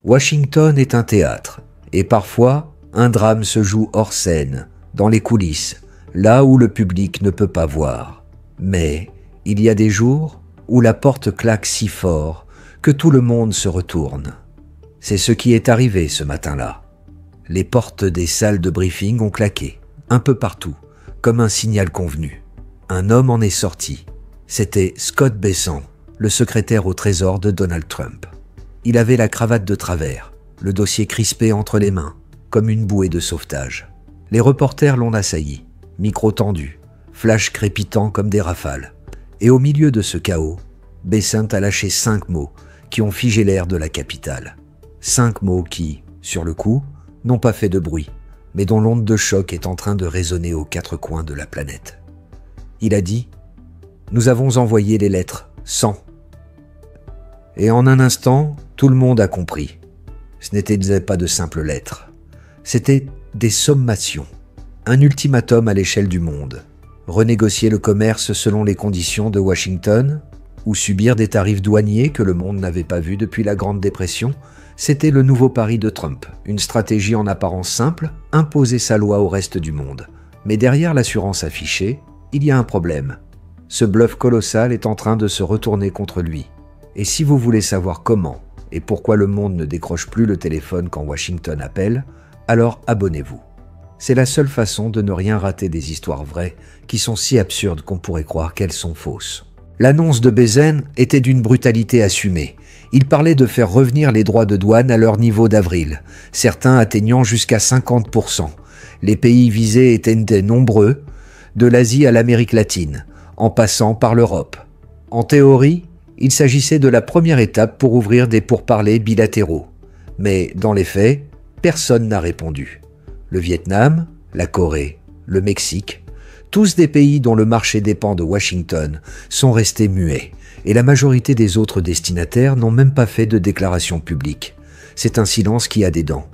Washington est un théâtre, et parfois, un drame se joue hors scène, dans les coulisses, là où le public ne peut pas voir. Mais il y a des jours où la porte claque si fort que tout le monde se retourne. C'est ce qui est arrivé ce matin-là. Les portes des salles de briefing ont claqué, un peu partout, comme un signal convenu. Un homme en est sorti. C'était Scott Bessent, le secrétaire au Trésor de Donald Trump. Il avait la cravate de travers, le dossier crispé entre les mains, comme une bouée de sauvetage. Les reporters l'ont assailli, micro tendu, flash crépitant comme des rafales. Et au milieu de ce chaos, Bessent a lâché 5 mots qui ont figé l'air de la capitale. 5 mots qui, sur le coup, n'ont pas fait de bruit, mais dont l'onde de choc est en train de résonner aux 4 coins de la planète. Il a dit « Nous avons envoyé les lettres 100 ». Et en un instant, tout le monde a compris. Ce n'étaient pas de simples lettres. C'étaient des sommations, un ultimatum à l'échelle du monde. Renégocier le commerce selon les conditions de Washington, ou subir des tarifs douaniers que le monde n'avait pas vus depuis la Grande Dépression, c'était le nouveau pari de Trump, une stratégie en apparence simple, imposer sa loi au reste du monde. Mais derrière l'assurance affichée, il y a un problème. Ce bluff colossal est en train de se retourner contre lui. Et si vous voulez savoir comment et pourquoi le monde ne décroche plus le téléphone quand Washington appelle, alors abonnez-vous. C'est la seule façon de ne rien rater des histoires vraies qui sont si absurdes qu'on pourrait croire qu'elles sont fausses. L'annonce de Bessent était d'une brutalité assumée. Il parlait de faire revenir les droits de douane à leur niveau d'avril, certains atteignant jusqu'à 50%. Les pays visés étaient nombreux, de l'Asie à l'Amérique latine, en passant par l'Europe. En théorie, il s'agissait de la première étape pour ouvrir des pourparlers bilatéraux. Mais dans les faits, personne n'a répondu. Le Vietnam, la Corée, le Mexique, tous des pays dont le marché dépend de Washington, sont restés muets, et la majorité des autres destinataires n'ont même pas fait de déclaration publique. C'est un silence qui a des dents.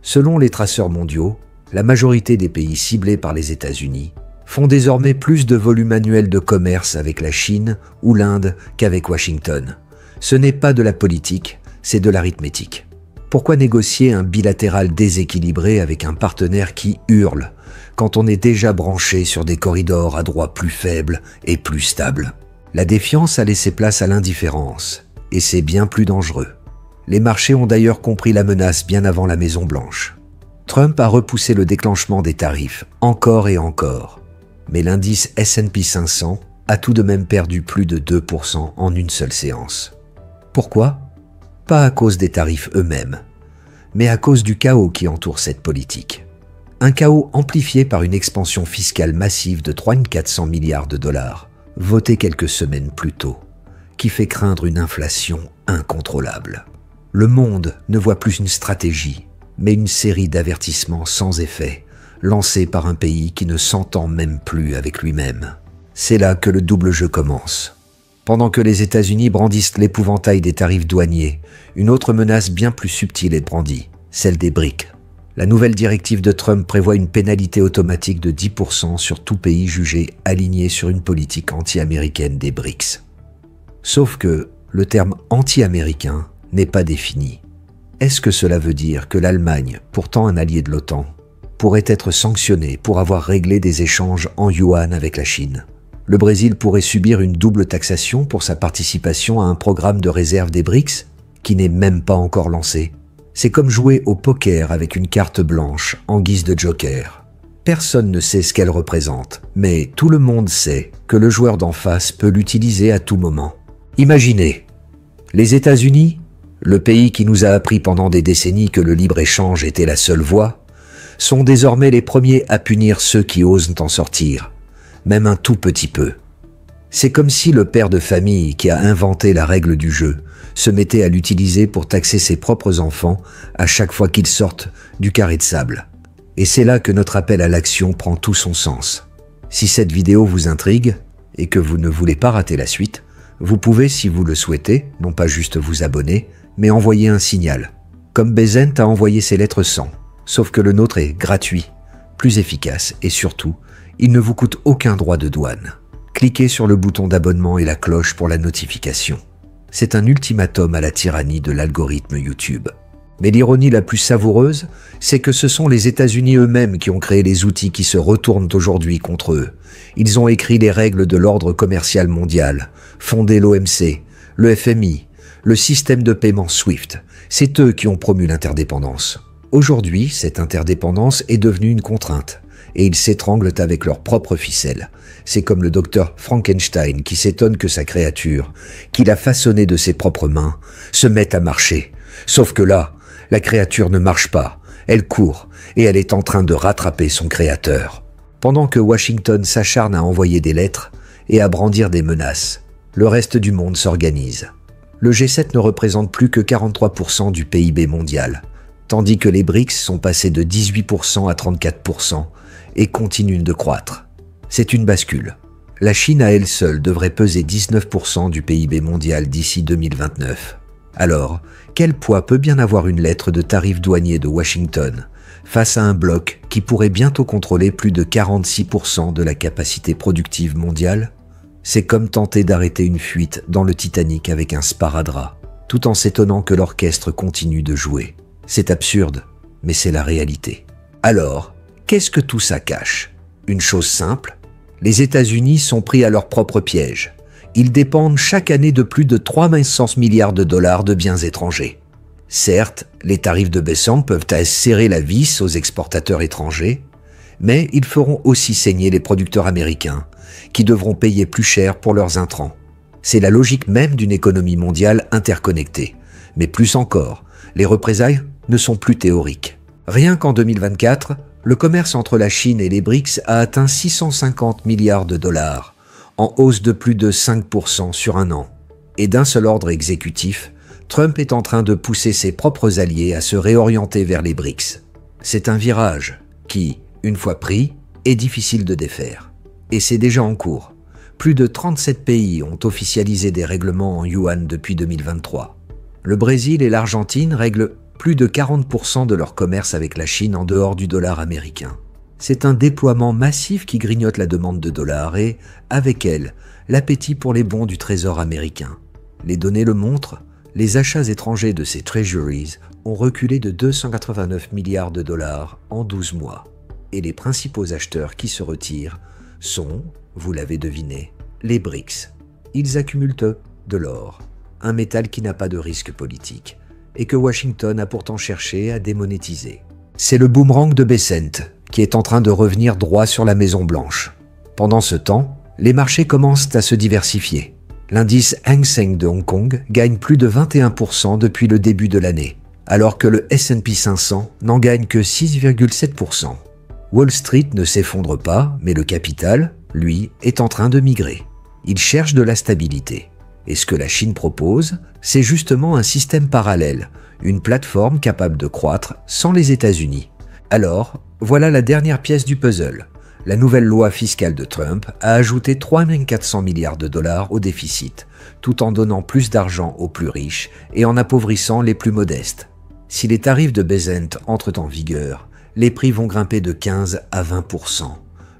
Selon les traceurs mondiaux, la majorité des pays ciblés par les États-Unis font désormais plus de volume annuel de commerce avec la Chine ou l'Inde qu'avec Washington. Ce n'est pas de la politique, c'est de l'arithmétique. Pourquoi négocier un bilatéral déséquilibré avec un partenaire qui hurle quand on est déjà branché sur des corridors à droit plus faibles et plus stables? La défiance a laissé place à l'indifférence, et c'est bien plus dangereux. Les marchés ont d'ailleurs compris la menace bien avant la Maison-Blanche. Trump a repoussé le déclenchement des tarifs, encore et encore. Mais l'indice S&P 500 a tout de même perdu plus de 2% en une seule séance. Pourquoi ? Pas à cause des tarifs eux-mêmes, mais à cause du chaos qui entoure cette politique. Un chaos amplifié par une expansion fiscale massive de 3 400 milliards de dollars, votée quelques semaines plus tôt, qui fait craindre une inflation incontrôlable. Le monde ne voit plus une stratégie, mais une série d'avertissements sans effet, lancés par un pays qui ne s'entend même plus avec lui-même. C'est là que le double jeu commence. Pendant que les États-Unis brandissent l'épouvantail des tarifs douaniers, une autre menace bien plus subtile est brandie, celle des BRICS. La nouvelle directive de Trump prévoit une pénalité automatique de 10% sur tout pays jugé aligné sur une politique anti-américaine des BRICS. Sauf que le terme anti-américain n'est pas défini. Est-ce que cela veut dire que l'Allemagne, pourtant un allié de l'OTAN, pourrait être sanctionnée pour avoir réglé des échanges en yuan avec la Chine? Le Brésil pourrait subir une double taxation pour sa participation à un programme de réserve des BRICS qui n'est même pas encore lancé. C'est comme jouer au poker avec une carte blanche en guise de joker. Personne ne sait ce qu'elle représente, mais tout le monde sait que le joueur d'en face peut l'utiliser à tout moment. Imaginez, les États-Unis, le pays qui nous a appris pendant des décennies que le libre-échange était la seule voie, sont désormais les premiers à punir ceux qui osent en sortir, même un tout petit peu. C'est comme si le père de famille qui a inventé la règle du jeu se mettait à l'utiliser pour taxer ses propres enfants à chaque fois qu'ils sortent du carré de sable. Et c'est là que notre appel à l'action prend tout son sens. Si cette vidéo vous intrigue et que vous ne voulez pas rater la suite, vous pouvez, si vous le souhaitez, non pas juste vous abonner, mais envoyer un signal. Comme Bessent a envoyé ses lettres 100. Sauf que le nôtre est gratuit, plus efficace et surtout, il ne vous coûte aucun droit de douane. Cliquez sur le bouton d'abonnement et la cloche pour la notification. C'est un ultimatum à la tyrannie de l'algorithme YouTube. Mais l'ironie la plus savoureuse, c'est que ce sont les États-Unis eux-mêmes qui ont créé les outils qui se retournent aujourd'hui contre eux. Ils ont écrit les règles de l'ordre commercial mondial, fondé l'OMC, le FMI, le système de paiement SWIFT. C'est eux qui ont promu l'interdépendance. Aujourd'hui, cette interdépendance est devenue une contrainte, et ils s'étranglent avec leurs propres ficelles. C'est comme le docteur Frankenstein qui s'étonne que sa créature, qu'il a façonnée de ses propres mains, se mette à marcher. Sauf que là, la créature ne marche pas, elle court, et elle est en train de rattraper son créateur. Pendant que Washington s'acharne à envoyer des lettres et à brandir des menaces, le reste du monde s'organise. Le G7 ne représente plus que 43% du PIB mondial, tandis que les BRICS sont passés de 18% à 34% et continuent de croître. C'est une bascule. La Chine à elle seule devrait peser 19% du PIB mondial d'ici 2029. Alors, quel poids peut bien avoir une lettre de tarif douanier de Washington face à un bloc qui pourrait bientôt contrôler plus de 46% de la capacité productive mondiale? C'est comme tenter d'arrêter une fuite dans le Titanic avec un sparadrap, tout en s'étonnant que l'orchestre continue de jouer. C'est absurde, mais c'est la réalité. Alors, qu'est-ce que tout ça cache? Une chose simple, les États-Unis sont pris à leur propre piège. Ils dépendent chaque année de plus de 300 milliards de dollars de biens étrangers. Certes, les tarifs de baissant peuvent serrer la vis aux exportateurs étrangers, mais ils feront aussi saigner les producteurs américains, qui devront payer plus cher pour leurs intrants. C'est la logique même d'une économie mondiale interconnectée. Mais plus encore, les représailles ne sont plus théoriques. Rien qu'en 2024, le commerce entre la Chine et les BRICS a atteint 650 milliards de dollars, en hausse de plus de 5% sur un an. Et d'un seul ordre exécutif, Trump est en train de pousser ses propres alliés à se réorienter vers les BRICS. C'est un virage qui, une fois pris, est difficile de défaire. Et c'est déjà en cours. Plus de 37 pays ont officialisé des règlements en yuan depuis 2023. Le Brésil et l'Argentine règlent plus de 40% de leur commerce avec la Chine en dehors du dollar américain. C'est un déploiement massif qui grignote la demande de dollars et, avec elle, l'appétit pour les bons du Trésor américain. Les données le montrent, les achats étrangers de ces treasuries ont reculé de 289 milliards de dollars en 12 mois. Et les principaux acheteurs qui se retirent sont, vous l'avez deviné, les BRICS. Ils accumulent de l'or, un métal qui n'a pas de risque politique, et que Washington a pourtant cherché à démonétiser. C'est le boomerang de Bessent, qui est en train de revenir droit sur la Maison-Blanche. Pendant ce temps, les marchés commencent à se diversifier. L'indice Hang Seng de Hong Kong gagne plus de 21% depuis le début de l'année, alors que le S&P 500 n'en gagne que 6,7%. Wall Street ne s'effondre pas, mais le capital, lui, est en train de migrer. Il cherche de la stabilité. Et ce que la Chine propose, c'est justement un système parallèle, une plateforme capable de croître sans les États-Unis. Alors, voilà la dernière pièce du puzzle. La nouvelle loi fiscale de Trump a ajouté 3 400 milliards de dollars au déficit, tout en donnant plus d'argent aux plus riches et en appauvrissant les plus modestes. Si les tarifs de Bessent entrent en vigueur, les prix vont grimper de 15 à 20%.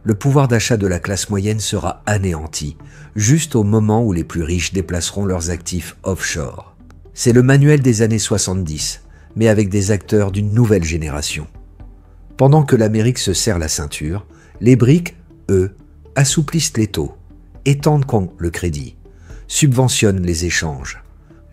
Le pouvoir d'achat de la classe moyenne sera anéanti, juste au moment où les plus riches déplaceront leurs actifs offshore. C'est le manuel des années 70, mais avec des acteurs d'une nouvelle génération. Pendant que l'Amérique se serre la ceinture, les BRICS, eux, assouplissent les taux, étendent le crédit, subventionnent les échanges.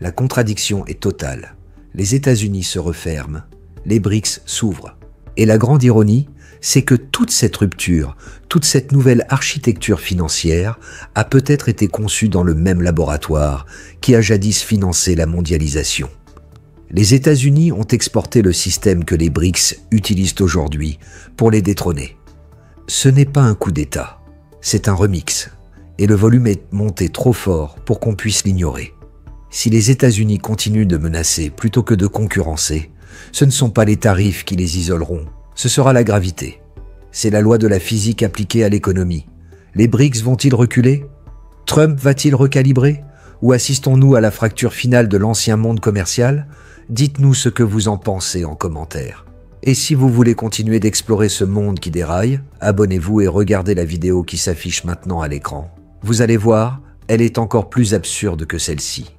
La contradiction est totale. Les États-Unis se referment, les BRICS s'ouvrent. Et la grande ironie, c'est que toute cette rupture, toute cette nouvelle architecture financière a peut-être été conçue dans le même laboratoire qui a jadis financé la mondialisation. Les États-Unis ont exporté le système que les BRICS utilisent aujourd'hui pour les détrôner. Ce n'est pas un coup d'État, c'est un remix, et le volume est monté trop fort pour qu'on puisse l'ignorer. Si les États-Unis continuent de menacer plutôt que de concurrencer, ce ne sont pas les tarifs qui les isoleront, ce sera la gravité. C'est la loi de la physique appliquée à l'économie. Les BRICS vont-ils reculer? Trump va-t-il recalibrer? Ou assistons-nous à la fracture finale de l'ancien monde commercial? Dites-nous ce que vous en pensez en commentaire. Et si vous voulez continuer d'explorer ce monde qui déraille, abonnez-vous et regardez la vidéo qui s'affiche maintenant à l'écran. Vous allez voir, elle est encore plus absurde que celle-ci.